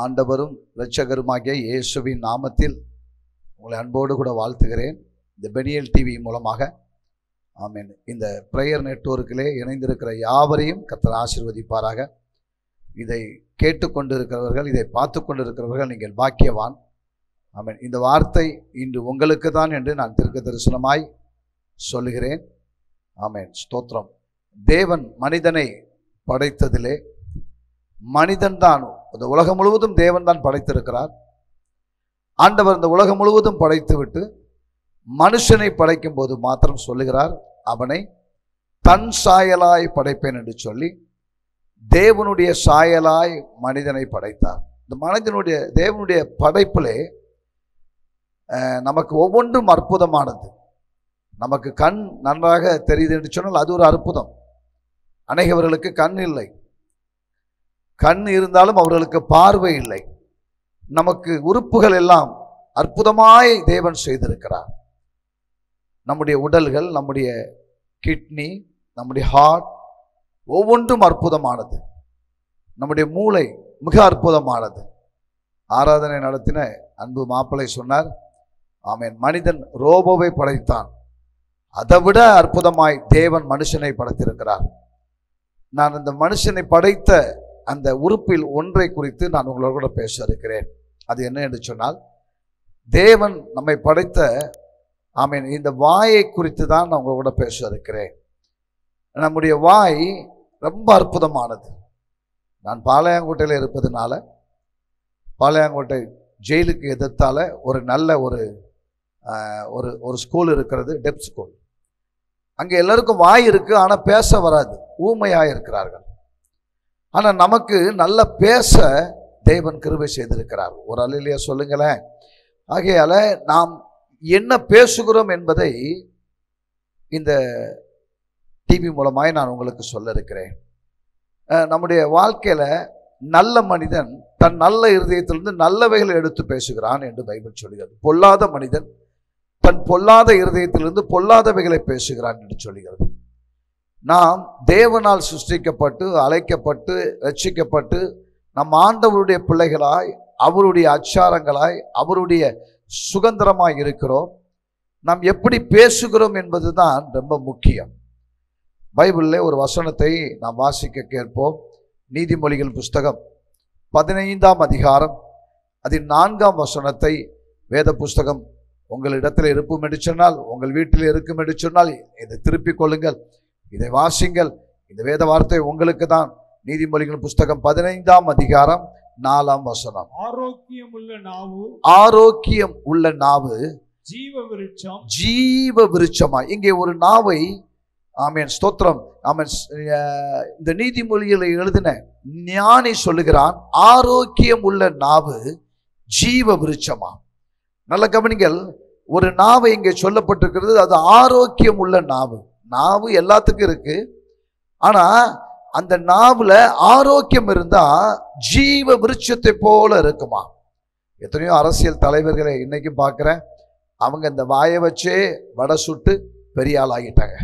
ஆண்டவரும் இரட்சகருமாகிய இயேசுவின் நாமத்தில் உங்களை அன்போடு கூட வாழ்த்துகிறேன். இந்த பெனியல் டிவி மூலமாக ஆமென். இந்த பிரேயர் நெட்வொர்க்கிலே இணைந்திருக்கிற யாவரையும் கர்த்தர் ஆசீர்வதிப்பாராக. இதை கேட்டுக்கொண்டிருக்கிறவர்கள், இதை பார்த்து கொண்டிருக்கிறவர்கள் நீங்கள் பாக்கியவான். ஆமென். இந்த வார்த்தை இன்று உங்களுக்கு தான் என்று நான் தீர்க்க தரிசனமாய் சொல்லுகிறேன். ஆமென். ஸ்தோத்திரம். தேவன் மனிதனை படைத்ததிலே மனிதன் தான், இந்த உலகம் முழுவதும் தேவன் தான் படைத்திருக்கிறார். ஆண்டவர் இந்த உலகம் முழுவதும் படைத்து விட்டு மனுஷனை படைக்கும் போது மாத்திரம் சொல்லுகிறார், அவனை தன் சாயலாய் படைப்பேன் என்று சொல்லி தேவனுடைய சாயலாய் மனிதனை படைத்தார். இந்த தேவனுடைய படைப்பிலே நமக்கு ஒவ்வொன்றும் அற்புதமானது. நமக்கு கண் நன்றாக தெரியுது என்று சொன்னால் அது ஒரு அற்புதம். அநேகவர்களுக்கு கண் இல்லை, கண் இருந்தாலும் அவர்களுக்கு பார்வை இல்லை. நமக்கு உறுப்புகள் எல்லாம் அற்புதமாய் தேவன் செய்திருக்கிறார். நம்முடைய உடல்கள், நம்முடைய கிட்னி, நம்முடைய ஹார்ட் ஒவ்வொன்றும் அற்புதமானது. நம்முடைய மூளை மிக அற்புதமானது. ஆராதனை நடத்தின அன்பு மாப்பிள்ளை சொன்னார், ஆமென், மனிதன் ரோபோவை படைத்தான், அதைவிட அற்புதமாய் தேவன் மனுஷனை படைத்திருக்கிறார். நான் அந்த மனுஷனை படைத்த அந்த உறுப்பில் ஒன்றை குறித்து நான் உங்களோட கூட பேச இருக்கிறேன். அது என்ன என்று சொன்னால், தேவன் நம்மை படைத்த ஆமென் இந்த வாயை குறித்து தான் நான் உங்களோட பேச இருக்கிறேன். நம்முடைய வாய் ரொம்ப அற்புதமானது. நான் பாளையங்கோட்டையில் இருப்பதுனால, பாளையங்கோட்டை ஜெயிலுக்கு எதிர்த்தால ஒரு நல்ல ஒரு ஸ்கூல் இருக்கிறது, டெப் ஸ்கூல். அங்கே எல்லாருக்கும் வாய் இருக்கு, ஆனால் பேச வராது, ஊமையாக இருக்கிறார்கள். ஆனால் நமக்கு நல்ல பேச தேவன் கிருபை செய்திருக்கிறார். ஒரு அல்லேலூயா சொல்லுங்களேன். ஆகையால நாம் என்ன பேசுகிறோம் என்பதை இந்த டிவி மூலமாய் நான் உங்களுக்கு சொல்ல இருக்கிறேன். நம்முடைய வாழ்க்கையில நல்ல மனிதன் தன் நல்ல இருதயத்திலிருந்து நல்லவைகளை எடுத்து பேசுகிறான் என்று பைபிள் சொல்கிறது. பொல்லாத மனிதன் தன் பொல்லாத இருதயத்திலிருந்து பொல்லாதவைகளை பேசுகிறான் என்று சொல்கிறது. நாம் தேவனால் சிருஷ்டிக்கப்பட்டு அழைக்கப்பட்டு ரட்சிக்கப்பட்டு நம் ஆண்டவருடைய பிள்ளைகளாய், அவருடைய அச்சாரங்களாய், அவருடைய சுதந்திரமாய் இருக்கிறோம். நாம் எப்படி பேசுகிறோம் என்பதுதான் ரொம்ப முக்கியம். பைபிளில் ஒரு வசனத்தை நாம் வாசிக்க கேட்போம். நீதிமொழிகள் புஸ்தகம் 15ஆம் அதிகாரம் அதில் 4ஆம் வசனத்தை வேத புஸ்தகம் உங்களிடத்தில் இருக்கும் என்று சொன்னால், உங்கள் வீட்டில் இருக்கும் என்று சொன்னால் இதை திருப்பிக் கொள்ளுங்கள், இதை வாசிங்கள். இந்த வேத வார்த்தை உங்களுக்கு தான். நீதிமொழிகள் புஸ்தகம் 15ஆம் அதிகாரம் 4ஆம் வசனம். ஆரோக்கியம் உள்ள நாவு ஜீவ விருட்சமா. இங்கே ஒரு நாவை, ஆமென் ஸ்தோத்திரம், ஆமென், இந்த நீதிமொழிகளை எழுதின ஞானி சொல்லுகிறான், ஆரோக்கியம் உள்ள நாவு ஜீவ விருட்சமா. நல்ல கவனிங்கள், ஒரு நாவை இங்கே சொல்லப்பட்டிருக்கிறது, அது ஆரோக்கியம் உள்ள நாவு. நாவு எல்லாத்துக்கும் இருக்கு, ஆனா அந்த நாவுல ஆரோக்கியம் இருந்தா ஜீவ விருட்சத்தை போல இருக்குமா. எத்தனையோ அரசியல் தலைவர்களை இன்னைக்கு பார்க்குறேன், அவங்க இந்த வாயை வச்சே வடை சுட்டு பெரிய ஆள் ஆகிட்டாங்க.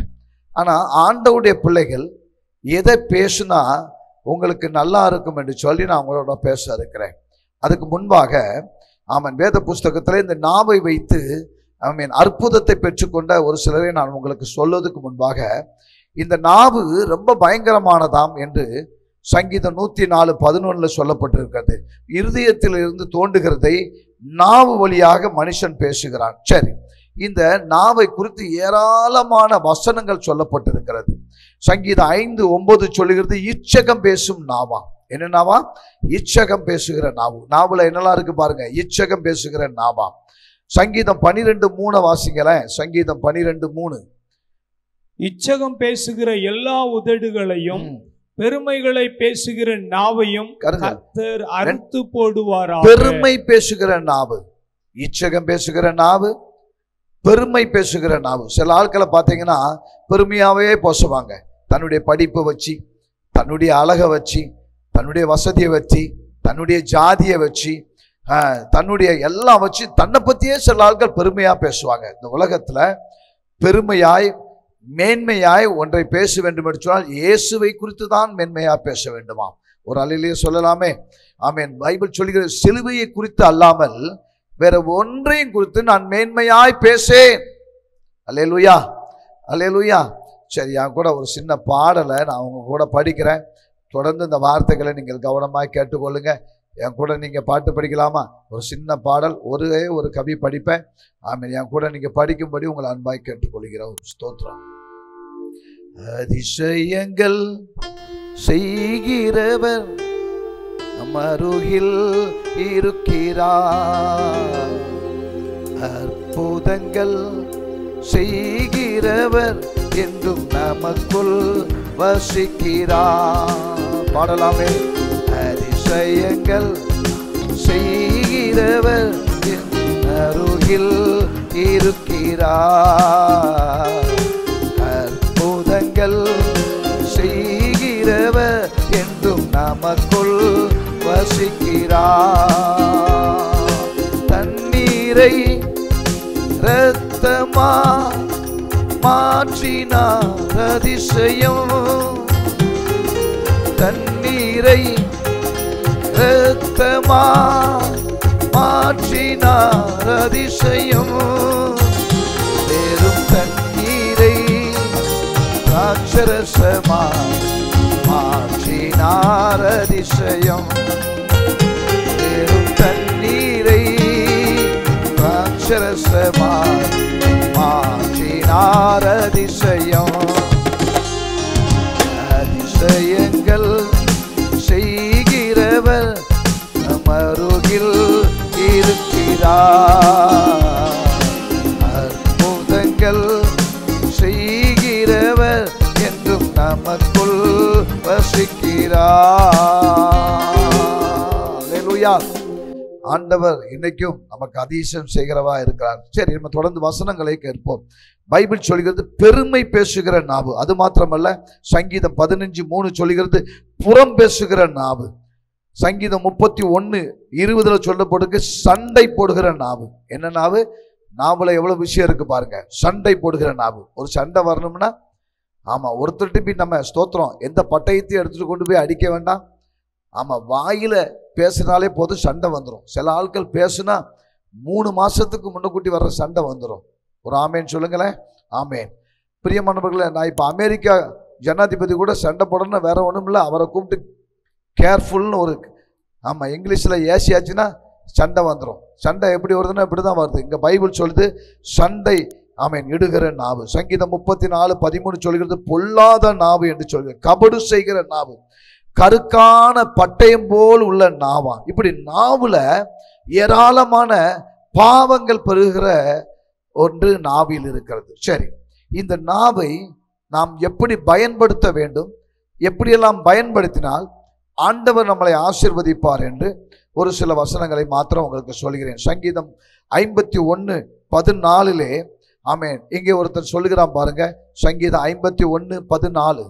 ஆனா ஆண்டவருடைய பிள்ளைகள் எதை பேசுனா உங்களுக்கு நல்லா இருக்கும் என்று சொல்லி நான் உங்களோட பேச இருக்கிறேன். அதுக்கு முன்பாக ஆமென், வேத புஸ்தகத்தில் இந்த நாவை வைத்து ஆமென் அற்புதத்தை பெற்றுக்கொண்ட ஒரு சிலரை நான் உங்களுக்கு சொல்வதற்கு முன்பாக, இந்த நாவு ரொம்ப பயங்கரமானதாம் என்று சங்கீதம் 104:11 சொல்லப்பட்டிருக்கிறது. இருதயத்தில் இருந்து தோன்றுகிறதை நாவு வழியாக மனுஷன் பேசுகிறான். சரி, இந்த நாவை குறித்து ஏராளமான வசனங்கள் சொல்லப்பட்டிருக்கிறது. சங்கீதம் 5:9 சொல்லுகிறது, இச்சகம் பேசும் நாவா. என்ன நாவா? இச்சகம் பேசுகிற நாவு. நாவுல என்னெல்லாம் இருக்கு பாருங்க, இச்சகம் பேசுகிற நாவா. சங்கீதம் 12:3 வாசிங்களேன். சங்கீதம் 12:3. இச்சகம் பேசுகிற எல்லா உதடுகளையும் பெருமைகளை பேசுகிற நாவையும் கர்த்தர் அறுத்து போடுவாராக. பெருமை பேசுகிற நாவு, இச்சகம் பேசுகிற நாவு, பெருமை பேசுகிற நாவு. சில ஆட்களை பார்த்தீங்கன்னா பெருமையாவே பேசுவாங்க. தன்னுடைய படிப்பை வச்சு, தன்னுடைய அழகை வச்சு, தன்னுடைய வசதியை வச்சு, தன்னுடைய ஜாதியை வச்சு, தன்னுடைய எல்லாம் வச்சு தன்னை பற்றியே சில ஆட்கள் பெருமையா பேசுவாங்க. இந்த உலகத்துல பெருமையாய் மேன்மையாய் ஒன்றை பேச வேண்டும் என்று சொன்னால் இயேசுவை குறித்து தான் மேன்மையா பேச வேண்டுமாம். ஒரு அல்லேலூயா சொல்லலாமே. ஆமென். பைபிள் சொல்லுகிற சிலுவையை குறித்து அல்லாமல் வேற ஒன்றையும் குறித்து நான் மேன்மையாய் பேசேன். அல்லேலூயா, அல்லேலூயா. சரி, என் கூட ஒரு சின்ன பாடலை நான் உங்க கூட படிக்கிறேன். தொடர்ந்து இந்த வார்த்தைகளை நீங்கள் கவனமாக கேட்டுக்கொள்ளுங்க. என் கூட நீங்கள் பாட்டு படிக்கலாமா? ஒரு சின்ன பாடல், ஒரே ஒரு கவி படிப்பேன். ஆமென். என் கூட நீங்கள் படிக்கும்படி உங்களை அன்பாய் கேட்டுக்கொள்கிறோம். ஸ்தோத்திரம். அதிசயங்கள் செய்கிறவர் நம் அருகில் இருக்கிறார். அற்புதங்கள் செய்கிறவர் என்றும் நமக்குள் வசிக்கிறார். பாடலாமே. அதிசயங்கள் செய்கிறவர் என்றும் அருகில் இருக்கிறார். அற்புதங்கள் செய்கிறவர் என்றும் நமக்குள் வசிக்கிறார். தண்ணீரை இரத்தமா மாற்றினார் அதிசயம். தண்ணீரை இரத்தமா மாற்றினார் அதிசயம். வெறும் தண்ணீரை ராட்சரசமா மாற்றினார் அதிசயம். வெறும் தண்ணீரை ராட்சரசமா மாற்றினார் அதிசயம். அதிசயங்கள் செய்கிறவர் நம் அருகில் இருக்கிறார். அற்புதங்கள் செய்கிறவர் என்றும் நமக்குள் வசிக்கிறார். அல்லேலூயா. ஆண்டவர் இன்னைக்கும் நமக்கு அதிசயம் செய்கிறவா இருக்கிறார். சரி, நம்ம தொடர்ந்து வசனங்களை கேட்போம். பைபிள் சொல்கிறது பெருமை பேசுகிற நாவு. அது மாத்திரமல்ல, சங்கீதம் 15:3 சொல்கிறது புறம் பேசுகிற நாவு. சங்கீதம் 31:20 சொல்லப்படுது சண்டை போடுகிற நாவு. என்ன நாவு? நாவுல எவ்வளவு விஷயம் இருக்கு பாருங்க. சண்டை போடுகிற நாவு. ஒரு சண்டை வரணும்னா, ஆமா, ஒருத்தர்கிட்ட போய் நம்ம ஸ்தோத்திரம் எந்த பட்டயத்தையும் எடுத்துட்டு கொண்டு போய் அடிக்க வேண்டாம். ஆமா, வாயில பேசினாலே போதும் சண்டை வந்துடும். சில ஆட்கள் பேசுனா 3 மாசத்துக்கு முன்னக்கூட்டி வர்ற சண்டை வந்துடும். ஒரு ஆமேன் சொல்லுங்களேன். ஆமேன். பிரியமானவர்களே, நான் இப்போ அமெரிக்கா ஜனாதிபதி கூட சண்டை போடணும்னா வேற ஒன்றும் இல்லை, அவரை கூப்பிட்டு கேர்ஃபுல்னு ஒரு இங்கிலீஷில் ஏசியாச்சுன்னா சண்டை வந்துடும். சண்டை எப்படி வருதுன்னா இப்படி தான் வருது. இங்கே பைபிள் சொல்லுது சண்டை இடுகிற நாவு. சங்கீதம் 34:13 சொல்கிறது பொல்லாத நாவு என்று சொல்கிறது. கபடு செய்கிற நாவு, கருக்கான பட்டயம் போல் உள்ள நாவா. இப்படி நாவுல ஏராளமான பாவங்கள் பெறுகிற ஒன்று நாவில் இருக்கிறது. சரி, இந்த நாவை நாம் எப்படி பயன்படுத்த வேண்டும், எப்படியெல்லாம் பயன்படுத்தினால் ஆண்டவர் நம்மளை ஆசீர்வதிப்பார் என்று ஒரு சில வசனங்களை மாத்திரம் உங்களுக்கு சொல்கிறேன். சங்கீதம் 51:14 ஆமென். இங்கே ஒருத்தர் சொல்லுகிறான் பாருங்க. சங்கீதம் 51:14.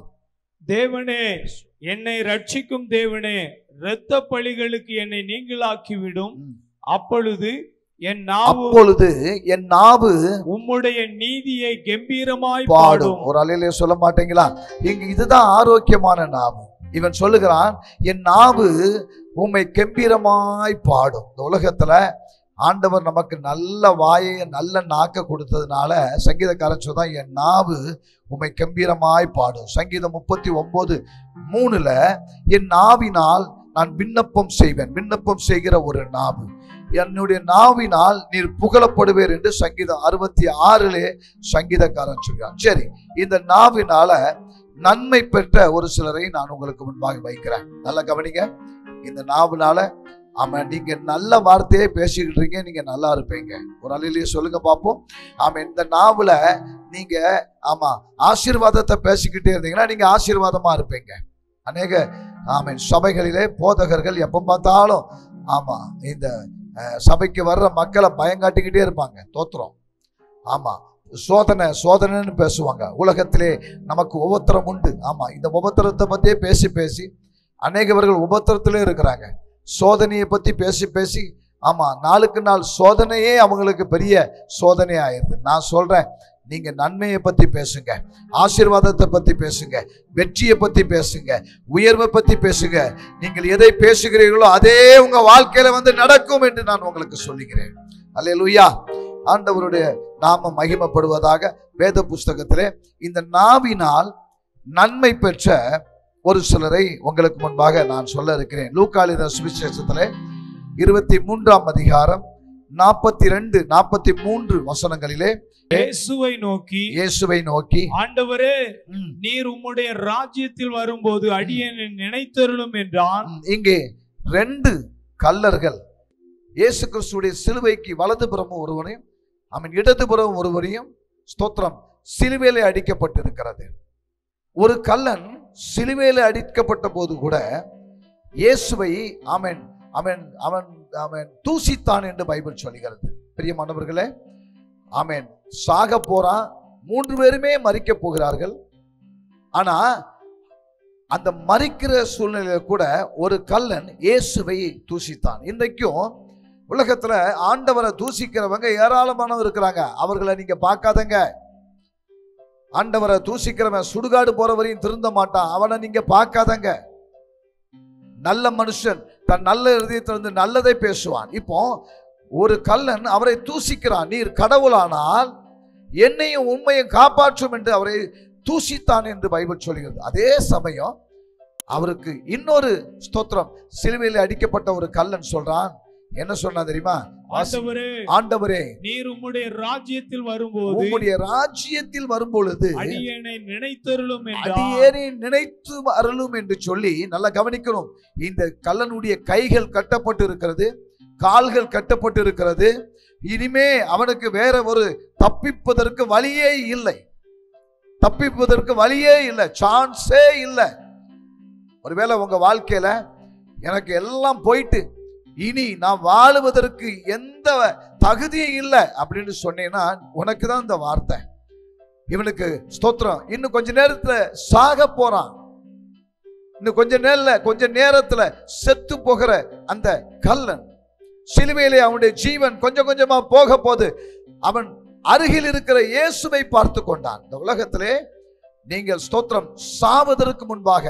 தேவனே, என்னை ரட்சிக்கும் தேவனே, இரத்த பழிகளுக்கு என்னை நீங்களாக்கிவிடும். அப்பொழுது என் நாவு உம்முடைய நீதியை கம்பீரமாய் பாடும். ஒரு அலையிலே சொல்ல மாட்டீங்களா? இங்க இதுதான் ஆரோக்கியமான நாவு. இவன் சொல்லுகிறான், என் நாவு உம்மை கம்பீரமாய் பாடும். இந்த உலகத்துல ஆண்டவர் நமக்கு நல்ல வாயை நல்ல நாக்க கொடுத்ததுனால சங்கீதக்காரன் சொல்றான், என் நாவு உம்மை கம்பீரமாய் பாடும். சங்கீதம் 39:3 என் நாவினால் நான் விண்ணப்பம் செய்வேன். விண்ணப்பம் செய்கிற ஒரு நாவு. என்னுடைய நாவினால் நீர் புகழப்படுவேர் என்று சங்கீதம் 66 சங்கீதக்காரன் சொல்கிறான். சரி, இந்த நாவினால நன்மை பெற்ற ஒரு சிலரை நான் உங்களுக்கு முன்பாக வைக்கிறேன். நல்லா கவனிங்க. இந்த நாவினால நீங்க நல்ல வார்த்தையே பேசிக்கிட்டு இருக்கீங்க, நீங்க நல்லா இருப்பீங்க. ஒரு அலையிலேயே சொல்லுங்க பார்ப்போம். இந்த நாவுல நீங்க ஆசீர்வாதத்தை பேசிக்கிட்டே இருந்தீங்கன்னா நீங்க ஆசீர்வாதமா இருப்பீங்க. அநேக சபைகளிலே போதகர்கள் எப்ப பார்த்தாலும் இந்த சபைக்கு வர்ற மக்களை பயங்காட்டிக்கிட்டே இருப்பாங்க. தோத்திரம். சோதனைன்னு பேசுவாங்க. உலகத்திலே நமக்கு உபத்திரம் உண்டு. இந்த உபத்திரத்தை பத்தியே பேசி பேசி அநேகவர்கள் உபத்திரத்திலே இருக்கிறாங்க. சோதனையை பத்தி பேசி பேசி நாளுக்கு நாள் சோதனையே அவங்களுக்கு பெரிய சோதனை ஆயிருது. நான் சொல்றேன், நீங்க நன்மையை பத்தி பேசுங்க, ஆசீர்வாதத்தை பத்தி பேசுங்க, வெற்றியை பத்தி பேசுங்க, உயர்வை பத்தி பேசுங்க. நீங்கள் எதை பேசுகிறீர்களோ அதே உங்க வாழ்க்கையில வந்து நடக்கும் என்று நான் உங்களுக்கு சொல்லுகிறேன். அல்லேலூயா. ஆண்டவருடைய நாமம் மகிமைப்படுவதாக. வேத புஸ்தகத்திலே இந்த நாவினால் நன்மை பெற்ற ஒரு சிலரை உங்களுக்கு முன்பாக நான் சொல்ல இருக்கிறேன். லூக்கா எழுதின சுவிசேஷத்திலே 23ஆம் அதிகாரம் 42, 43 வசனங்களிலே இயேசுவை நோக்கி ஆண்டவரே, நீர் உம்முடைய ராஜ்யத்தில் வரும்போது அடியேனை நினைத்தருளும் என்றான். இங்கே 2 கல்லர்கள் இயேசு கிறிஸ்துடைய சிலுவைக்கு வலதுபுறமும் ஒருவரையும் அவன் இடதுபுறம் ஒருவரையும், ஸ்தோத்திரம், சிலுவையிலே அடிக்கப்பட்டிருக்கிறது. ஒரு கல்லன் சிலுவையிலே அடிக்கப்பட்ட போது கூட இயேசுவை அவன் அவன் அவன் அவன் தூசித்தான் என்று பைபிள் சொல்கிறது. பிரியமானவர்களே, ஆமென். சாக போறான், 3 பேருமே மரிக்க போகிறார்கள். ஆனா அந்த மரிக்கிற சூழ்நிலையில கூட ஒரு கல்லன் இயேசுவை தூசித்தான். இன்றைக்கும் உலகத்துல ஆண்டவரை தூசிக்கிறவங்க ஏராளமானவங்க இருக்கிறாங்க. அவர்களை நீங்க பார்க்காதங்க. ஆண்டவரை தூசிக்கிறவன் சுடுகாடு போறவரையும் திருந்த மாட்டான், அவனை நீங்க பார்க்காதங்க. நல்ல மனுஷன் தன் நல்ல இருதயத்திலிருந்து நல்லதை பேசுவான். இப்போ ஒரு கல்லன் அவரை தூசிக்கிறான். நீர் கடவுளானால் என்னையும் உண்மையும் காப்பாற்றும் என்று அவரை தூசித்தான் என்று பைபிள் சொல்கிறது. அதே சமயம் அவருக்கு இன்னொரு ஸ்தோத்திரம், சிலுவையில் அடிக்கப்பட்ட ஒரு கல்லன் சொல்றான். என்ன சொன்னா தெரியுமா? ஆண்டவரே, நீர் உம்முடைய ராஜ்யத்தில் வரும்பொழுது அடியேனை நினைத்தருளும் நினைத்து அருளும் என்று சொல்லி நல்லா கவனிக்கணும். இந்த கல்லனுடைய கைகள் கட்டப்பட்டு இருக்கிறது, கால்கள் கட்டப்பட்டு இருக்கிறது. இனிமே அவனுக்கு வேற ஒரு தப்பிப்பதற்கு வழியே இல்லை, சான்ஸே இல்லை. ஒருவேளை உங்க வாழ்க்கையில எனக்கு எல்லாம் போயிட்டு இனி நான் வாழுவதற்கு எந்த தகுதியும் இல்லை அப்படின்னு சொன்னேன்னா உனக்கு தான் இந்த வார்த்தை. இவனுக்கு ஸ்தோத்திரம், இன்னும் கொஞ்ச நேரத்துல சாக போறான். இன்னும் கொஞ்ச நேரத்துல செத்து போகிற அந்த கல்லன் சிலுவையிலே அவனுடைய ஜீவன் கொஞ்சம் கொஞ்சமா போக போது அவன் அருகில் இருக்கிற இயேசுவை பார்த்து கொண்டான். இந்த உலகத்திலே நீங்கள் ஸ்தோத்திரம் சாவதற்கு முன்பாக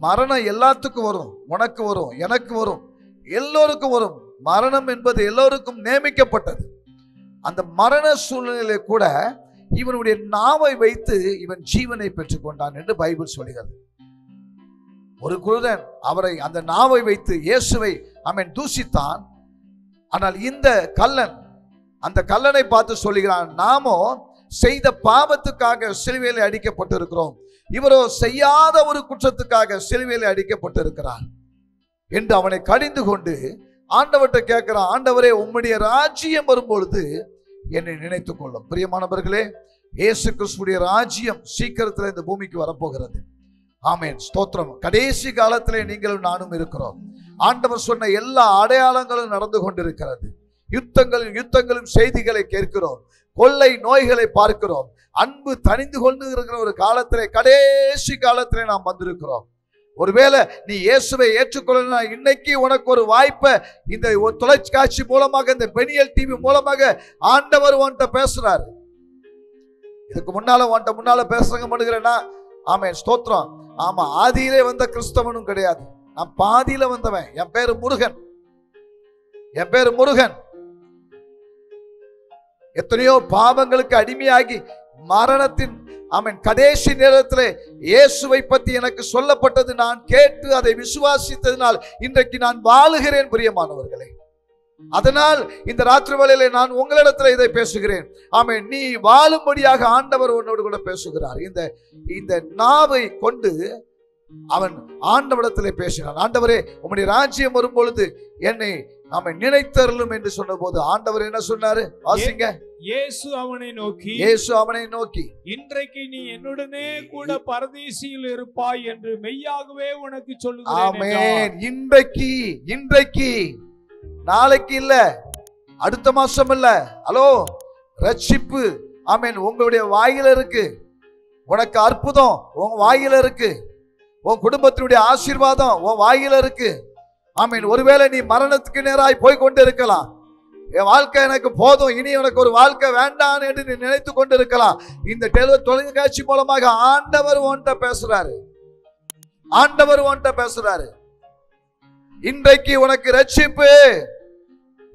மரணம் எல்லாத்துக்கும் வரும், உனக்கு வரும், எனக்கு வரும், எல்லோருக்கும் வரும். மரணம் என்பது எல்லோருக்கும் நியமிக்கப்பட்டது. அந்த மரண சூழ்நிலையிலே கூட இவனுடைய நாவை வைத்து இவன் ஜீவனை பெற்றுக் கொண்டான் என்று பைபிள் சொல்கிறது. ஒரு குருடன் அவரை அந்த நாவை வைத்து இயேசுவை அவன் தூசித்தான். ஆனால் இந்த கல்லன் அந்த கல்லனை பார்த்து சொல்லுகிறான், நாமோ செய்த பாவத்துக்காக சிலுவையில் அடிக்கப்பட்டிருக்கிறோம், இவரோ செய்யாத ஒரு குற்றத்துக்காக சிலுவையில் அடிக்கப்பட்டிருக்கிறார் என்று அவனை கடிந்து கொண்டு ஆண்டவர்கிட்ட கேட்கிறான். ஆண்டவரே, உம்முடைய ராஜ்யம் வரும்பொழுது என்னை நினைத்துக் கொள்ளும். பிரியமானவர்களே, இயேசு கிறிஸ்துடைய ராஜ்யம் சீக்கிரத்தில் இந்த பூமிக்கு வரப்போகிறது. ஆமென், ஸ்தோத்திரம். கடைசி காலத்திலே நீங்களும் நானும் இருக்கிறோம். ஆண்டவர் சொன்ன எல்லா அடையாளங்களும் நடந்து கொண்டிருக்கிறது. யுத்தங்களும் செய்திகளை கேட்கிறோம், கொள்ளை நோய்களை பார்க்கிறோம். அன்பு தணிந்து கொண்டு இருக்கிற ஒரு காலத்திலே, கடைசி காலத்திலே நாம் வந்திருக்கிறோம். ஒருவேளை நீ இயேசுவை ஏற்றுக்கொள்ள இன்னைக்கு உனக்கு ஒரு வாய்ப்பை இந்த தொலைக்காட்சி மூலமாக, இந்த பெனியல் டிவி மூலமாக ஆண்டவர் உன்கிட்ட பேசுறாரு. இதுக்கு முன்னால பேசுறங்க பண்ணுகிறேன்னா, ஆமென், ஸ்தோத்திரம். ஆமா, ஆதியிலே வந்த கிறிஸ்தவனும் கிடையாது, நான் பாதியில வந்தவன். என் பேரு முருகன். எத்தனையோ பாவங்களுக்கு அடிமையாகி மரணத்தின் கடைசி நேரத்தில் இயேசுவை பற்றி எனக்கு சொல்லப்பட்டது, நான் கேட்டு அதை விசுவாசித்ததினால் இன்றைக்கு நான் வாழுகிறேன். பிரியமானவர்களே, அதனால் இந்த ராத்திரி வேளையிலே நான் உங்களிடத்தில் இதை பேசுகிறேன். ஆமென். நீ வாழும்படியாக ஆண்டவர் உன்னோடு கூட பேசுகிறார். இந்த நாவை கொண்டு அவன் ஆண்டவரிடத்திலே பேசினான். ஆண்டவரே, உம்முடைய ராஜ்யம் வரும் பொழுது என்னை நினைத்தருளும் என்று சொன்ன போது ஆண்டவர் என்ன சொன்னாரு? வாசிங்க. இயேசு அவனை நோக்கி, இன்றைக்கு நீ என்னுடனே கூட பரதீசியில் இருப்பாய் என்று மெய்யாகவே உனக்கு சொல்லுகிறேன். ஆமென். இன்றைக்கு, நாளைக்கு இல்ல, அடுத்த மாசம் இல்ல. ஹலோ, ரட்சிப்பு ஆமென் உங்களுடைய வாயில இருக்கு. உனக்கு அற்புதம் உன் வாயில இருக்கு. உன் குடும்பத்தினுடைய ஆசீர்வாதம் உன் வாயில இருக்கு. ஆமென். ஒருவேளை நீ மரணத்துக்கு நேராய் போய் கொண்டு இருக்கலாம். என் வாழ்க்கை எனக்கு போதும், இனி எனக்கு ஒரு வாழ்க்கை வேண்டாம் என்று நீ நினைத்து கொண்டிருக்கலாம். இந்த தொலைக்காட்சி மூலமாக ஆண்டவர் உன்கிட்ட பேசுறாரு. ஆண்டவர் உன்கிட்ட பேசுறாரு. இன்றைக்கு உனக்கு ரட்சிப்பு,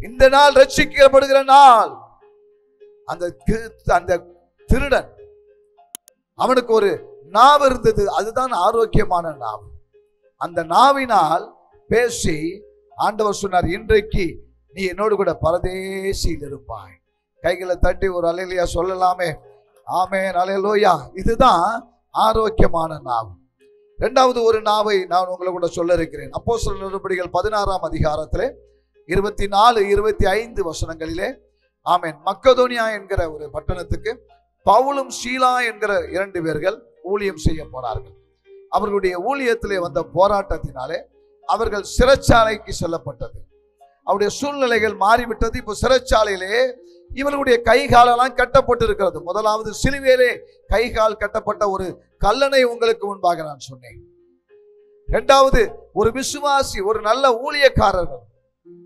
இந்த நாள் ரட்சிக்கப்படுகிற நாள். அந்த திருடன் அவனுக்கு ஒரு நாவு இருந்தது, அதுதான் ஆரோக்கியமான நாவு. அந்த நாவினால் பேசி ஆண்டவர் சொன்னார், இன்றைக்கு நீ என்னோடு கூட பரதேசியில் இருப்பாய். கைகளை தட்டி ஒரு அல்லேலூயா சொல்லலாமே. ஆமென், அல்லேலூயா. இதுதான் ஆரோக்கியமான நாவு. இரண்டாவது ஒரு நாவை நான் உங்களை கூட சொல்ல இருக்கிறேன். அப்போஸ்தலர் நடபடிகள் 16ஆம் அதிகாரத்திலே 24, 25 வசனங்களிலே, ஆமென், மக்கதோனியா என்கிற ஒரு பட்டணத்துக்கு பவுலும் சீலா என்கிற 2 பேர்கள் ஊழியம் செய்ய போனார்கள். அவர்களுடைய ஊழியத்திலே வந்த போராட்டத்தினாலே அவர்கள் சிறைச்சாலைக்கு செல்லப்பட்டது. அவருடைய சூழ்நிலைகள் மாறிவிட்டது. இப்போ சிறைச்சாலையிலே இவர்களுடைய கை காலெல்லாம் கட்டப்பட்டு இருக்கிறது. முதலாவது சிலுவையிலே கை கால் கட்டப்பட்ட ஒரு கல்லனை உங்களுக்கு முன்பாக நான் சொன்னேன். இரண்டாவது ஒரு விசுவாசி, ஒரு நல்ல ஊழியக்காரர்கள்,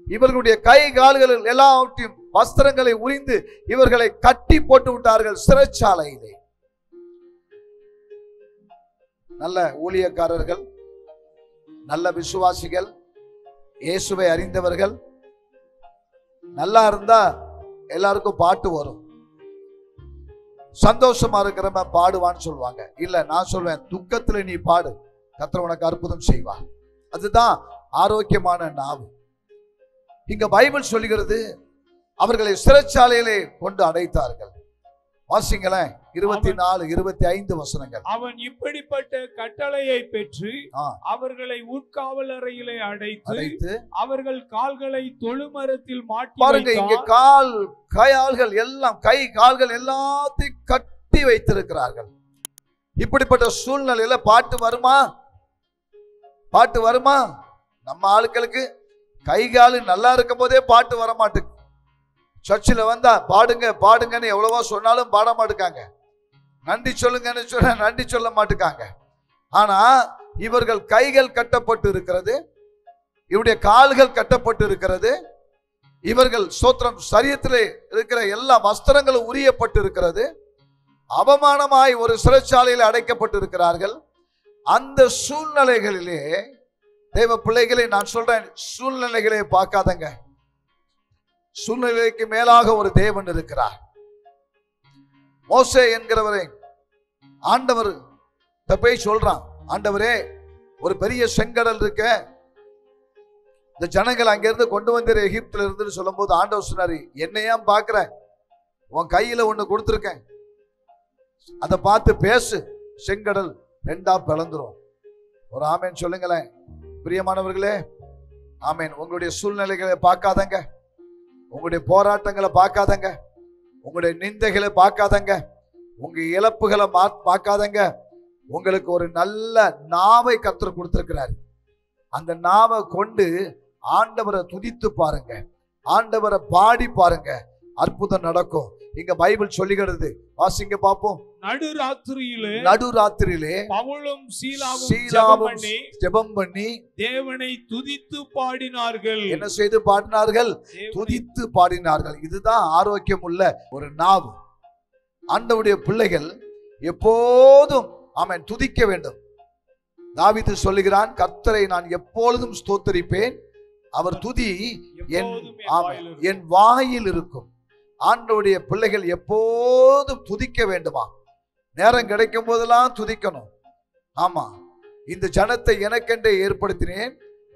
இவர்களுடைய கை கால்களில் எல்லாவற்றையும் வஸ்திரங்களை உரிந்து இவர்களை கட்டி போட்டு விட்டார்கள் சிறைச்சாலையிலே. நல்ல ஊழியக்காரர்கள், நல்ல விசுவாசிகள், இயேசுவை அறிந்தவர்கள் நல்லா இருந்தா எல்லாருக்கும் பாட்டு வரும். சந்தோஷமா இருக்கிறவன் பாடுவான்னு சொல்லுவாங்க. இல்ல, நான் சொல்வேன், துக்கத்துல நீ பாடு, கர்த்தர் உனக்கு அற்புதம் செய்வார். அதுதான் ஆரோக்கியமான நாவு. இங்க பைபிள் சொல்லுகிறது, அவர்களை சிறைச்சாலையிலே கொண்டு அடைத்தார்கள். வாசிங்களேன் 24, 25 வசனங்கள். அவன் இப்படிப்பட்ட கட்டளையை பெற்று அவர்களை உட்காவல் அறையிலே அடைத்து அவர்கள் கால்களை தொழுமரத்தில் மாட்டி பாருங்க, இங்க கால்கள் எல்லாம், கை கால்கள் எல்லாத்தையும் கட்டி வைத்திருக்கிறார்கள். இப்படிப்பட்ட சூழ்நிலையில பாட்டு வருமா? பாட்டு வருமா? நம்ம ஆட்களுக்கு கை காலு நல்லா இருக்கும் போதே பாட்டு வர மாட்டேங்குது. சர்ச்சில் வந்தா பாடுங்க பாடுங்கன்னு எவ்வளவோ சொன்னாலும் பாட மாட்டுக்காங்க. நன்றி சொல்லுங்கன்னு சொன்ன நன்றி சொல்ல மாட்டுக்காங்க. ஆனா இவர்கள் கைகள் கட்டப்பட்டு இருக்கிறது, இவருடைய கால்கள் கட்டப்பட்டு இருக்கிறது, இவர்கள் சோத்திரம் சரீரத்திலே இருக்கிற எல்லா வஸ்திரங்களும் உரியப்பட்டு இருக்கிறது. அவமானமாய் ஒரு சிறைச்சாலையில் அடைக்கப்பட்டு இருக்கிறார்கள். அந்த சூழ்நிலைகளிலே தேவ பிள்ளைகளை நான் சொல்றேன், சூழ்நிலைகளை பார்க்காதங்க. சூழ்நிலைக்கு மேலாக ஒரு தேவன் இருக்கிறார். மோசே என்கிறவரை ஆண்டவர் போய் சொல்றான், ஆண்டவரே, ஒரு பெரிய செங்கடல் இருக்க, இந்த ஜனங்கள் அங்கிருந்து கொண்டு வந்த எகிப்துல இருந்து சொல்லும் போது ஆண்டவர் சொன்னாரு, என்னையா பாக்குற, உன் கையில ஒண்ணு கொடுத்துருக்கேன், அதை பார்த்து பேசு, செங்கடல் 2ஆ பிளந்துரும். ஒரு ஆமேன் சொல்லுங்களேன் பிரியமானவர்களே. ஆமேன். உங்களுடைய சூழ்நிலைகளை பார்க்காதங்க, உங்களுடைய போராட்டங்களை பார்க்காதங்க, உங்களுடைய நிந்தைகளை பார்க்காதங்க, உங்க இழப்புகளை பார்க்காதங்க. உங்களுக்கு ஒரு நல்ல நாவை கர்த்தர் கொடுத்திருக்கிறார். அந்த நாவை கொண்டு ஆண்டவரை துதித்து பாருங்க, ஆண்டவரை பாடி பாருங்க, அற்புதம் நடக்கும். இங்க பைபிள் சொல்லுகிறது, வாசிங்க பாப்போம். நடுராத்திரியிலே பவுலும் சீலாவும் ஜெபம் பண்ணி தேவனை துதித்து பாடினார்கள். என்ன செய்து பாடினார்கள்? துதித்து பாடினார்கள். இதுதான் ஆரோக்கியம் உள்ள ஒரு நாவு. ஆண்டவருடைய பிள்ளைகள் எப்போதும் ஆமென் துதிக்க வேண்டும். தாவீது சொல்லுகிறான், கர்த்தரை நான் எப்பொழுதும் ஸ்தோத்தரிப்பேன், அவர் துதி என் வாயில் இருக்கும். ஆண்டவருடைய பிள்ளைகள் எப்போதும் துதிக்க வேண்டுமா? நேரம் கிடைக்கும் போதெல்லாம் துதிக்கணும். ஆமா, இந்த ஜனத்தை எனக்கென்றே ஏற்படுத்தினேன்,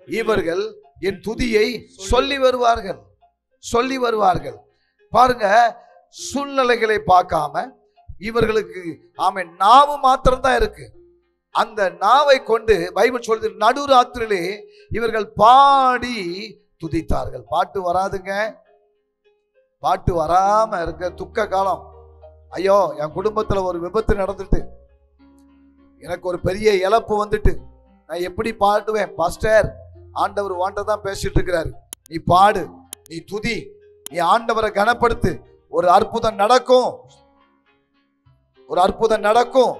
இவர்கள் என் துதியை சொல்லி வருவார்கள், சொல்லி வருவார்கள். பாருங்க, சூழ்நிலைகளை பார்க்காம இவர்களுக்கு ஆமென் நாவு மாத்திரம்தான் இருக்கு. அந்த நாவை கொண்டு பைபிள் சொல்லுது, நடுராத்திரியிலே இவர்கள் பாடி துதித்தார்கள். பாட்டு வராதுங்க, பாட்டு வராம இருக்க துக்க காலம். ஐயோ, என் குடும்பத்துல ஒரு விபத்து நடந்துட்டு, எனக்கு ஒரு பெரிய இழப்பு வந்துட்டு, நான் எப்படி பாடுவேன்? பாஸ்டர், ஆண்டவர் வாண்ட தான் பேசிட்டு இருக்கிறாரு, நீ பாடு, நீ துதி, நீ ஆண்டவரை கனப்படுத்து, ஒரு அற்புதம் நடக்கும், ஒரு அற்புதம் நடக்கும்.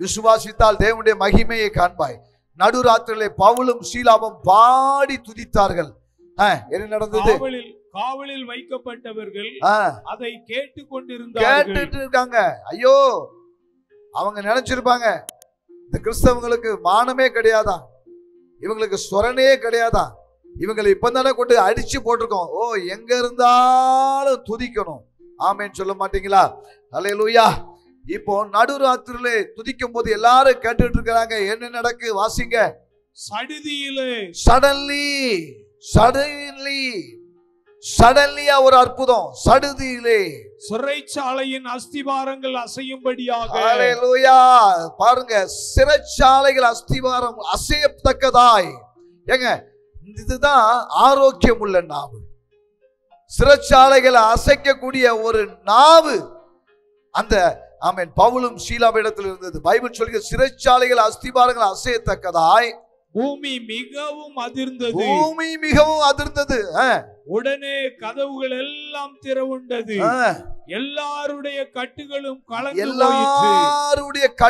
விசுவாசித்தால் தேவனுடைய மகிமையை காண்பாய். நடுராத்திரியிலே பவுலும் சீலாவும் பாடி துதித்தார்கள். என்ன நடந்தது? காவலில் வைக்கப்பட்டவர்கள் ஆ, அதை கேட்டுக்கொண்டிருந்தார்கள். கேட்டுட்டு இருக்காங்க. ஐயோ, அவங்க நினைச்சிருப்பாங்க இந்த கிறிஸ்தவங்களுக்கு மானமே கிடையாதா, இவங்களுக்கு சொரணையே கிடையாதா, இவங்களை இப்பதானே கொண்டு அடிச்சு போட்டிருக்கோம், ஓ எங்க இருந்தாலும் துதிக்கணும். ஆமேன்னு சொல்ல மாட்டீங்களா? அல்லேலூயா. இப்போ நடுராத்திரியிலே துதிக்கும் போது எல்லாரும் கேட்டுட்டு இருக்கிறாங்க. என்ன நடக்கு? வாசிங்க. சடுதியிலே சடன்லியா ஒரு அற்புதம். சடுதியிலே சிறைச்சாலையின் அஸ்திவாரங்கள் அசையும்படியாக. அல்லேலூயா. பாருங்க, சிறைச்சாலைகள் அஸ்திவாரம் அசையத்தக்கதாய். ஏங்க, இதுதான் ஆரோக்கியம் உள்ள நாவு. சிறைச்சாலைகளை அசைக்கக்கூடிய ஒரு நாவு அந்த ஆமென் பவுலும் சீலாவிடத்தில் இருந்தது. பைபிள் சொல்கிற சிறைச்சாலைகள் அஸ்திவாரங்கள் அசையத்தக்கதாய் பூமி மிகவும் அதிர்ந்தது. பூமி மிகவும் அதிர்ந்தது. உடனே கதவுகள் எல்லாம் திறவுண்டது. எல்லாருடைய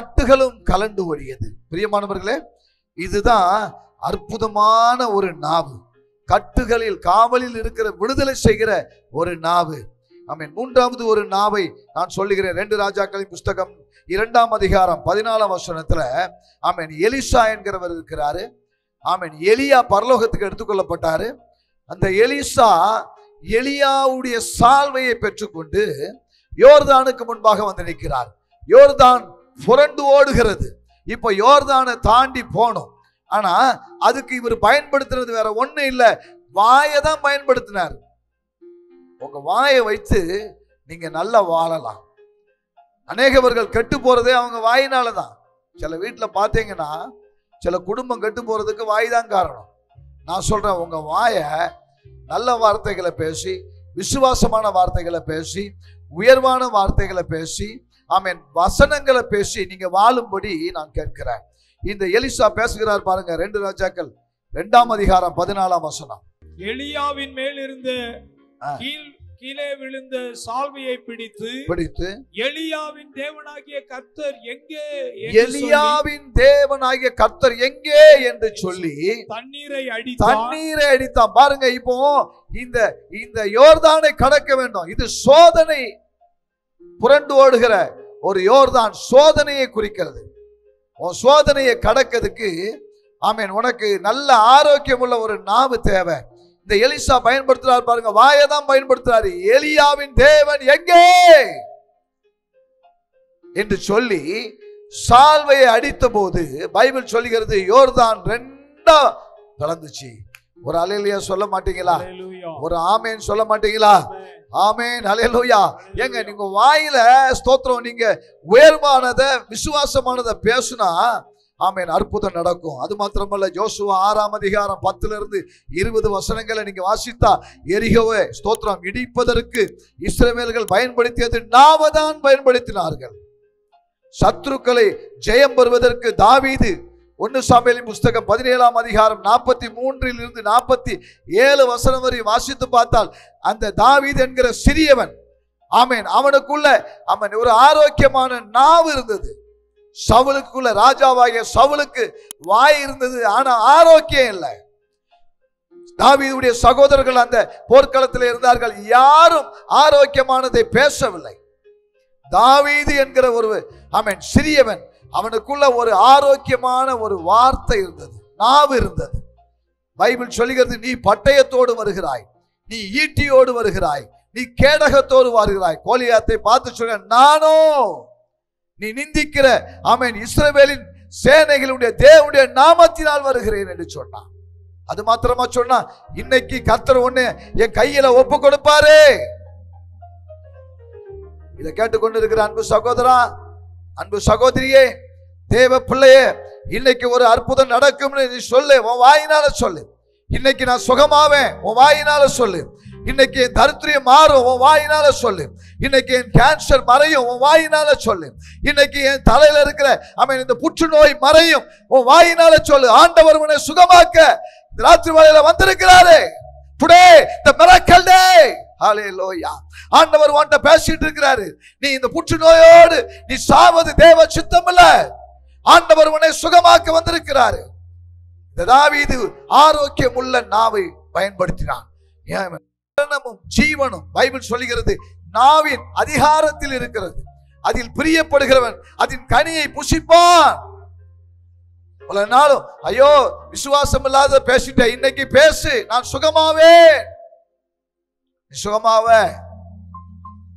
கட்டுகளும் கலண்டு ஓடியது. பிரியமானவர்களே, இதுதான் அற்புதமான ஒரு நாவு. கட்டுகளில் காவலில் இருக்கிற விடுதலை செய்கிற ஒரு நாவு. ஆமென். மூன்றாவது ஒரு நாவை நான் சொல்லுகிறேன். 2 ராஜாக்களின் புஸ்தகம் 2ஆம் அதிகாரம் 14ஆம் வசனத்துல ஆமென் எலிசா என்கிறவர் இருக்கிறாரு. ஆமென். எலியா பரலோகத்துக்கு எடுத்துக்கொள்ளப்பட்டாரு. அந்த எலிசா எலியாவுடைய சால்வையை பெற்றுக்கொண்டு யோர்தானுக்கு முன்பாக வந்து நிற்கிறார். யோர்தான் புரண்டு ஓடுகிறது. இப்போ யோர்தானை தாண்டி போனோம். ஆனா அதுக்கு இவர் பயன்படுத்துறது வேற ஒண்ணு இல்ல, வாயை தான் பயன்படுத்தினார். உங்க வாயை வைத்து நீங்க நல்லா வாழலாம். அநேகவர்கள் கெட்டு போறதே அவங்க வாயினாலதான். சில வீட்டுல பாத்தீங்கன்னா சில குடும்பம் கெட்டு போறதுக்கு வாய் தான் காரணம். நான் சொல்றேன், உங்க வாயை நல்ல வார்த்தைகளை பேசி, விசுவாசமான வார்த்தைகளை பேசி, உயர்வான வார்த்தைகளை பேசி, ஆமென் வசனங்களை பேசி நீங்க வாழும்படி நான் கேட்கிறேன். இந்த எலிசா பேசுகிறார் பாருங்க. 2 ராஜாக்கள் 2ஆம் அதிகாரம் 14ஆம் வசனம். எலியாவின் மேல் இருந்த கீழே விழுந்த சால்வையை பிடித்து எலியாவின் தேவனாகிய கர்த்தர் எங்கே, எலியாவின் தேவனாகிய கர்த்தர் எங்கே என்று சொல்லி தண்ணீரை அடித்தான். பாருங்க, இப்போ இந்த யோர்தானை கடக்க வேண்டும். இது சோதனை புரண்டு ஓடுகிற ஒரு யோர்தான் சோதனையை குறிக்கிறது. உன் சோதனையை கடக்கிறதுக்கு ஆமென் உனக்கு நல்ல ஆரோக்கியம் உள்ள ஒரு நாவு தேவை. இந்த எலிசா பயன்படுத்துறாரு பாருங்க, வாயை தான் பயன்படுத்துறாரு. எலியாவின் தேவன் எங்கே என்று சொல்லி சால்வையை அடித்த போது பைபிள் சொல்லுகிறது யோர்தான் 2ஆ கலந்துச்சு. ஒரு அல்லேலூயா சொல்ல மாட்டீங்களா? ஒரு ஆமேன் சொல்ல மாட்டீங்களா? ஆமேன், அல்லேலூயா. ஏங்க, நீங்க வாயில ஸ்தோத்திரம், நீங்க உயர்வானத விசுவாசமானத பேசுனா ஆமென் அற்புதம் நடக்கும். அது மாத்திரமல்ல, யோசுவா 6ஆம் அதிகாரம் 10-20 வசனங்களை நீங்க வாசித்தா, எரிகோவை ஸ்தோத்திரம் இடிப்பதற்கு இஸ்ரவேலர்கள் பயன்படுத்தியது நாவதான் பயன்படுத்தினார்கள். சத்துருக்களை ஜெயம் பெறுவதற்கு தாவீது 1 சாமுவேலின் புஸ்தகம் 17ஆம் அதிகாரம் 43 47 வசனம் வரை வாசித்து பார்த்தால், அந்த தாவீது என்கிற சிறியவன் ஆமென் அவனுக்குள்ள ஆமென் ஒரு ஆரோக்கியமான நாவு இருந்தது. சவுலுக்குள்ள ராஜாவாகிய சவுலுக்கு வாய் இருந்தது, ஆனா ஆரோக்கியம் இல்லை. தாவீதுடைய சகோதரர்கள் அந்த போர்க்களத்தில் இருந்தார்கள், யாரும் ஆரோக்கியமானதை பேசவில்லை. தாவீது என்கிற ஒரு ஆமென் சிறியவன், அவனுக்குள்ள ஒரு ஆரோக்கியமான ஒரு வார்த்தை இருந்தது, நாவு இருந்தது. பைபிள் சொல்லுகிறது, நீ பட்டயத்தோடு வருகிறாய், நீ ஈட்டியோடு வருகிறாய், நீ கேடகத்தோடு வருகிறாய். கோலியாத்தை பார்த்து சொல்ற, நானோ நீ நிந்திக்கிற ஆமென் இஸ்ரவேலின் சேனைகளுடைய தேவனுடைய நாமத்தினால் வருகிறேன் என்று சொன்னான். அது மாத்திரமா சொன்னா, இன்னைக்கு கர்த்தர் ஒண்ணு என் கையில ஒப்பு கொடுப்பாரு. இதை கேட்டுக்கொண்டு இருக்கிற அன்பு சகோதரா, அன்பு சகோதரியே, தேவ பிள்ளையே, இன்னைக்கு ஒரு அற்புதம் நடக்கும்னு நீ சொல்லு, உன் வாயினால சொல்லு. இன்னைக்கு நான் சுகமாவேன், உன் வாயினால சொல்லு. இன்னைக்கு என் தரித்திரம் மாறும், உன் வாயினால சொல்லு. இன்னைக்கு என் கேன்சர் மறையும், உன் வாயினால சொல்லு. இன்னைக்கு என் தலையில இருக்கிற ஆமென் இந்த புற்றுநோய் மறையும், உன் வாயினால சொல்லு. ஆண்டவர் உன்னை சுகமாக்க இந்த ராத்திரி வேளையில வந்திருக்கிறாரே. Today the miracle day. Hallelujah. ஆண்டவர் உன்கிட்ட பேசிட்டு இருக்கிறாரு. நீ இந்த புற்றுநோயோடு நீ சாவது தேவ சித்தம் இல்ல. ஆண்டவர் உன்னை சுகமாக்க வந்திருக்கிறாரு. தாவீது ஆரோக்கியம் உள்ள நாவை பயன்படுத்தினான். மரணமும் ஜீவனும் பைபிள் சொல்லுகிறது நாவின் அதிகாரத்தில் இருக்கிறது. அதில் பிரியப்படுகிறவன் அதன் கனியை புசிப்பான். பல நாளும் ஐயோ விசுவாசம் இல்லாத பேசிட்டேன், இன்னைக்கு பேசு, நான் சுகமாவே சுகமாவ,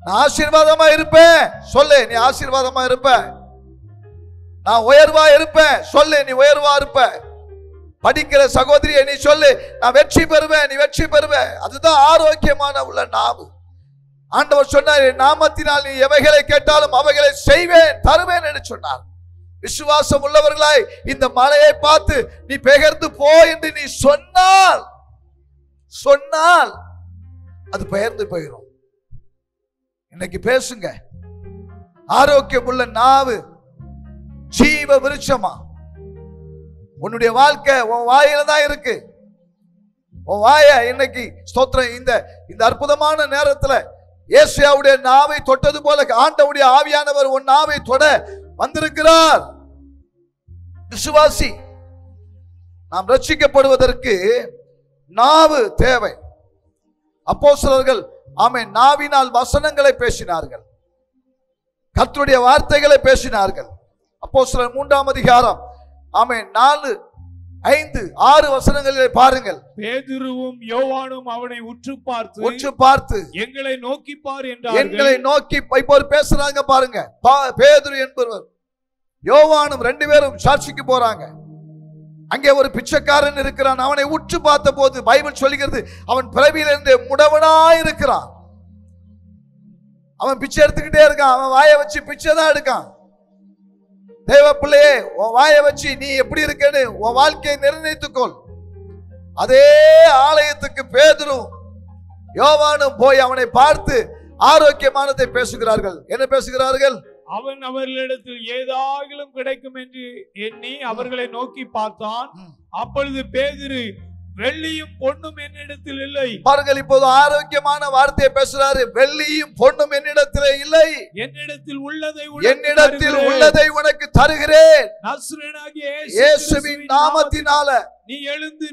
நான் ஆசீர்வாதமா இருப்பேன் சொல்லு, நீ ஆசீர்வாதமா இருப்ப. நான் உயர்வா இருப்பேன் சொல்லு, நீ உயர்வா இருப்ப. படிக்கிற சகோதரியை நீ சொல்லு, நான் வெற்றி பெறுவேன், நீ வெற்றி பெறுவ. அதுதான் ஆரோக்கியமான உள்ள நாவு. ஆண்டவர் சொன்னார், நாமத்தினால் நீ எவைகளை கேட்டாலும் அவைகளை செய்வேன் தருவேன் என்று சொன்னார். விசுவாசம் உள்ளவர்களாய் இந்த மலையை பார்த்து நீ பெயர்ந்து போ என்று நீ சொன்னால் அது பெயர்ந்து போயிடும். இன்னைக்கு பேசுங்க. ஆரோக்கியம் உள்ள நாவு ஜீவ விருட்சமா. உன்னுடைய வாழ்க்கை உன் வாயில தான் இருக்கு. உன் வாய இன்னைக்கு ஸ்தோத்திரம். இந்த அற்புதமான நேரத்துல ஏசாயாவுடைய நாவை தொட்டது போல ஆண்டவருடைய ஆவியானவர் உன் நாவை தொட வந்திருக்கிறார். விசுவாசி, நாம் ரட்சிக்கப்படுவதற்கு நாவு தேவை. அப்போஸ்தலர்கள் ஆமென் நாவினால் வசனங்களை பேசினார்கள், கர்த்தருடைய வார்த்தைகளை பேசினார்கள். அப்போஸ்தலர் 3ஆம் அதிகாரம் ஆமென் 4, 5, 6 வசனங்களிலே பாருங்கள். பேதுருவும் யோவானும் அவனை உற்று பார்த்து எங்களை நோக்கி பார் என்றார்கள். எங்களை நோக்கி இப்போ பேசுறாங்க பாருங்க. பேதுரு என்பவர் யோவானும் 2 பேரும் சாட்சிக்கு போறாங்க. அங்கே ஒரு பிச்சைக்காரன் இருக்கிறான். அவனை உற்று பார்த்த போது பைபிள் சொல்லுகிறது அவன் பிறவியிலிருந்து முடவனாய் இருக்கிறான். அவன் பிச்சை எடுத்துக்கிட்டே இருக்கான். அவன் வாயை வச்சு பிச்சை தான் எடுக்கான். தேவ பிள்ளையே, உன் வாயை வச்சு நீ எப்படி இருக்கேன்னு உன் வாழ்க்கையை நிர்ணயித்துக்கொள். அதே ஆலயத்துக்கு பேதுரும் யோவானும் போய் அவனை பார்த்து ஆரோக்கியமானதை பேசுகிறார்கள். என்ன பேசுகிறார்கள்? அவன் அவர்களிடத்தில் ஏதாகிலும் கிடைக்கும் என்று எண்ணி அவர்களை நோக்கி பார்த்தான். அப்பொழுது பேதுரு, வெள்ளியும் பொன்னும் என்னிடத்தில் இல்லை. பாருங்கள், இப்போது ஆரோக்கியமான வார்த்தையை பேசுறாரு. வெள்ளியும் பொன்னும் என்னிடத்தில் இல்லை, என்னிடத்தில் உள்ளதை உனக்கு தருகிறேன். நசரேயனாகிய இயேசுவின் நாமத்தினால நீ எழுந்து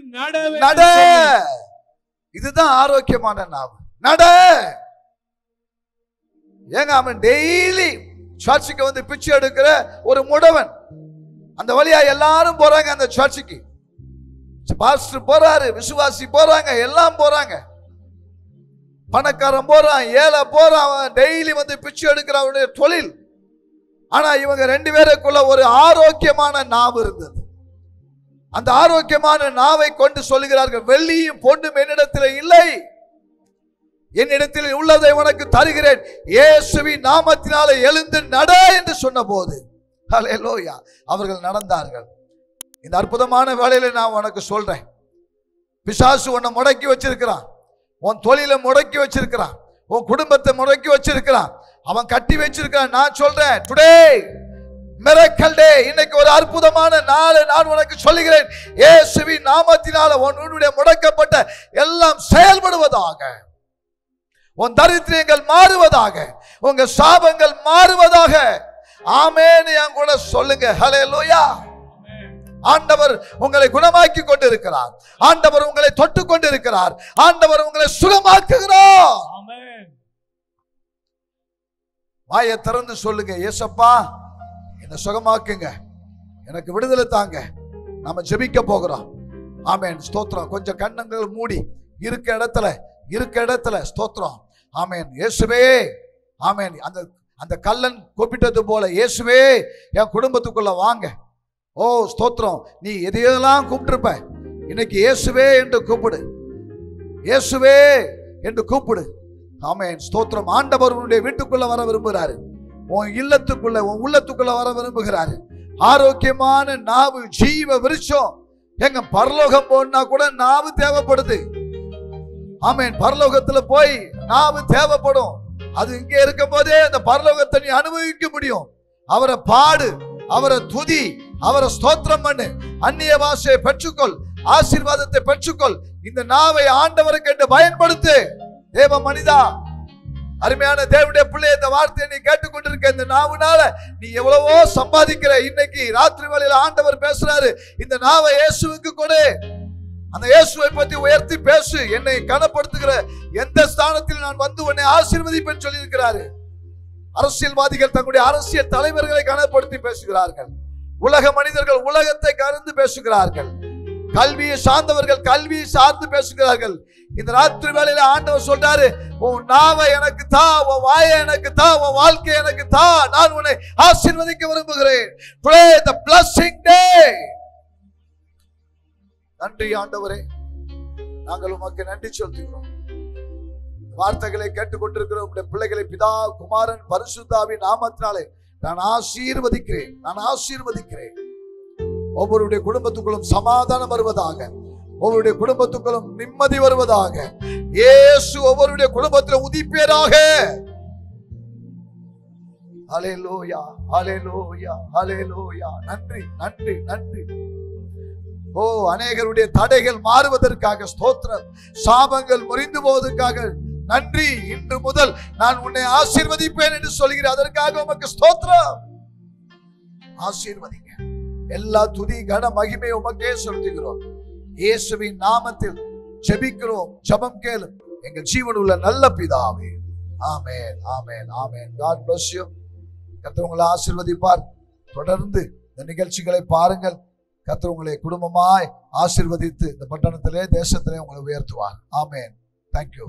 நட. இதுதான் ஆரோக்கியமான நாமம். நட. ஏங்க அவன் டெய்லி சர்ச்சுக்கு வந்து பிச்சை எடுக்கிற ஒரு முடவன். அந்த வழியா எல்லாரும் போறாங்க அந்த சர்ச்சுக்கு. பாஸ்டர் போறாரு, விசுவாசி போறாங்க, எல்லாம் போறாங்க. பணக்காரன் போறான், ஏழை போறான். அவன் டெய்லி வந்து பிச்சை எடுக்கிற அவனுடைய தொழில். ஆனா இவங்க 2 பேருக்குள்ள ஒரு ஆரோக்கியமான நாவு இருந்தது. அந்த ஆரோக்கியமான நாவை கொண்டு சொல்லுகிறார்கள், வெள்ளியும் பொன்னும் என்னிடத்தில் இல்லை, என்னிடத்தில் உள்ளதை உனக்கு தருகிறேன். இயேசுவின் நாமத்தினால எழுந்து நட என்று சொன்ன போது ஹல்லேலூயா அவர்கள் நடந்தார்கள். இந்த அற்புதமான வேளையில நான் உனக்கு சொல்றேன், பிசாசு உன்னை முடக்கி வச்சிருக்கிறான், உன் தொழிலை முடக்கி வச்சிருக்கிறான், உன் குடும்பத்தை முடக்கி வச்சிருக்கிறான், அவன் கட்டி வச்சிருக்கிறான். நான் சொல்றேன், டுடே மிரக்கல் டே, இன்னைக்கு ஒரு அற்புதமான நாள். நான் உனக்கு சொல்லுகிறேன், இயேசுவின் நாமத்தினால உன்னுடைய முடக்கப்பட்ட எல்லாம் செயல்படுவதாக, உன் தரித்திரங்கள் மாறுவதாக, உங்க சாபங்கள் மாறுவதாக. ஆமென். என் கூட சொல்லுங்க ஹல்லேலூயா. ஆண்டவர் உங்களை குணமாக்கி கொண்டிருக்கிறார். ஆண்டவர் உங்களை தொட்டு கொண்டிருக்கிறார். ஆண்டவர் உங்களை சுகமாக்குகிறார். ஆமென். வாயை திறந்து சொல்லுங்க, இயேசப்பா என்னை சுகமாக்குங்க, எனக்கு விடுதலை தாங்க. நாம ஜெபிக்க போகிறோம். ஆமென். ஸ்தோத்திரம். கொஞ்சம் கண்ணங்கள் மூடி இருக்க இடத்துல ஸ்தோத்திரம். ஆமென். இயேசுவே. ஆமென். அந்த கல்லன் கூப்பிட்டது போல, இயேசுவே என் குடும்பத்துக்குள்ள வாங்க. ஓ ஸ்தோத்திரம். நீ எதையெல்லாம் கூப்பிட்டுருப்ப, இன்னைக்கு இயேசுவே என்று கூப்பிடு, இயேசுவே என்று கூப்பிடு. ஆமென். ஸ்தோத்திரம். ஆண்டவர் உன்னுடைய வீட்டுக்குள்ள வர விரும்புகிறாரு, உன் இல்லத்துக்குள்ள உன் உள்ளத்துக்குள்ள வர விரும்புகிறாரு. ஆரோக்கியமான நாவு ஜீவ விருட்சம். எங்க பரலோகம் போனா கூட நாவு தேவைப்படுது. ஆமென். பரலோகத்துல போய் நாவு தேவைப்படும். அது இங்கே இருக்கும் போதே அந்த பரலோகத்தை நீ அனுபவிக்க முடியும். அவரை பாடு, அவரை துதி, அவரை ஸ்தோத்திரம் பண்ணு, அந்நிய பாஷையை பெற்றுக்கொள், ஆசீர்வாதத்தை பெற்றுக்கொள். இந்த நாவை ஆண்டவருக்கு என்று பயன்படுத்து. தேவ மனிதா, அருமையான தேவனுடைய பிள்ளை, இந்த வார்த்தையை நீ கேட்டுக்கொண்டிருக்க இந்த நாவுனால நீ எவ்வளவோ சம்பாதிக்கிற. இன்னைக்கு ராத்திரி வேளையில ஆண்டவர் பேசுறாரு, இந்த நாவை இயேசுவுக்கு கொடு. அந்த இயேசுவை பற்றி உயர்த்தி பேசு. என்னை கனப்படுத்துகிற எந்த ஸ்தானத்தில் நான் வந்து உன்னை ஆசீர்வதிப்பேன் சொல்லி இருக்கிறாரு. அரசியல்வாதிகள் தங்களுடைய அரசியல் தலைவர்களை கனப்படுத்தி பேசுகிறார்கள். உலக மனிதர்கள் உலகத்தை கறந்து பேசுகிறார்கள். கல்வியை சார்ந்தவர்கள் கல்வியை சார்ந்து பேசுகிறார்கள். இந்த ராத்திரி வேளையில ஆண்டவர் சொல்றாரு, உன் நாவை எனக்கு தா, உன் வாயை எனக்கு தா, உன் வாழ்க்கை எனக்கு தா, நான் உன்னை ஆசீர்வதிக்க விரும்புகிறேன். Today the blessing day. நன்றி ஆண்டவரே, நாங்கள் உமக்கு நன்றி செலுத்துகிறோம். வார்த்தைகளை கேட்டுக்கொண்டிருக்கிற உங்களுடைய பிள்ளைகளை பிதா குமாரன் பரிசுத்தாவின் நாமத்தினாலே நான் ஆசீர்வதிக்கிறேன். நான் ஆசீர்வதிக்கிறேன். ஒவ்வொருடைய குடும்பத்துக்குள்ளும் சமாதானம் வருவதாக, ஒவ்வொருடைய குடும்பத்துக்குள்ளும் நிம்மதி வருவதாக. இயேசு ஒவ்வொருடைய குடும்பத்திலும் உதிப்பேராக. ஹல்லேலூயா, ஹல்லேலூயா, ஹல்லேலூயா. நன்றி, நன்றி, நன்றி. ஓ, அநேகருடைய தடைகள் மாறுவதற்காக ஸ்தோத்திரம். சாபங்கள் முறிந்து போவதற்காக நன்றி. இன்று முதல் நான் உன்னை ஆசீர்வதிப்பேன் என்று சொல்கிறேன். அதற்காக உமக்கு ஸ்தோத்திரம். ஆசீர்வதிங்க. எல்லா துதி கன மகிமை உமக்கே செலுத்துகிறோம். இயேசுவின் நாமத்தில் ஜெபிக்கிறோம். ஜெபம் கேளு எங்கள் ஜீவன் உள்ள நல்ல பிதாவே. ஆமென், ஆமென், ஆமென். God bless you. கர்த்தர் உங்களை ஆசீர்வதிப்பார். தொடர்ந்து இந்த நிகழ்ச்சிகளை பாருங்கள். கர்த்தர் உங்களை குடும்பமாய் ஆசீர்வதித்து இந்த பட்டணத்திலே தேசத்திலே உங்களை உயர்த்துவார். ஆமென். Thank you.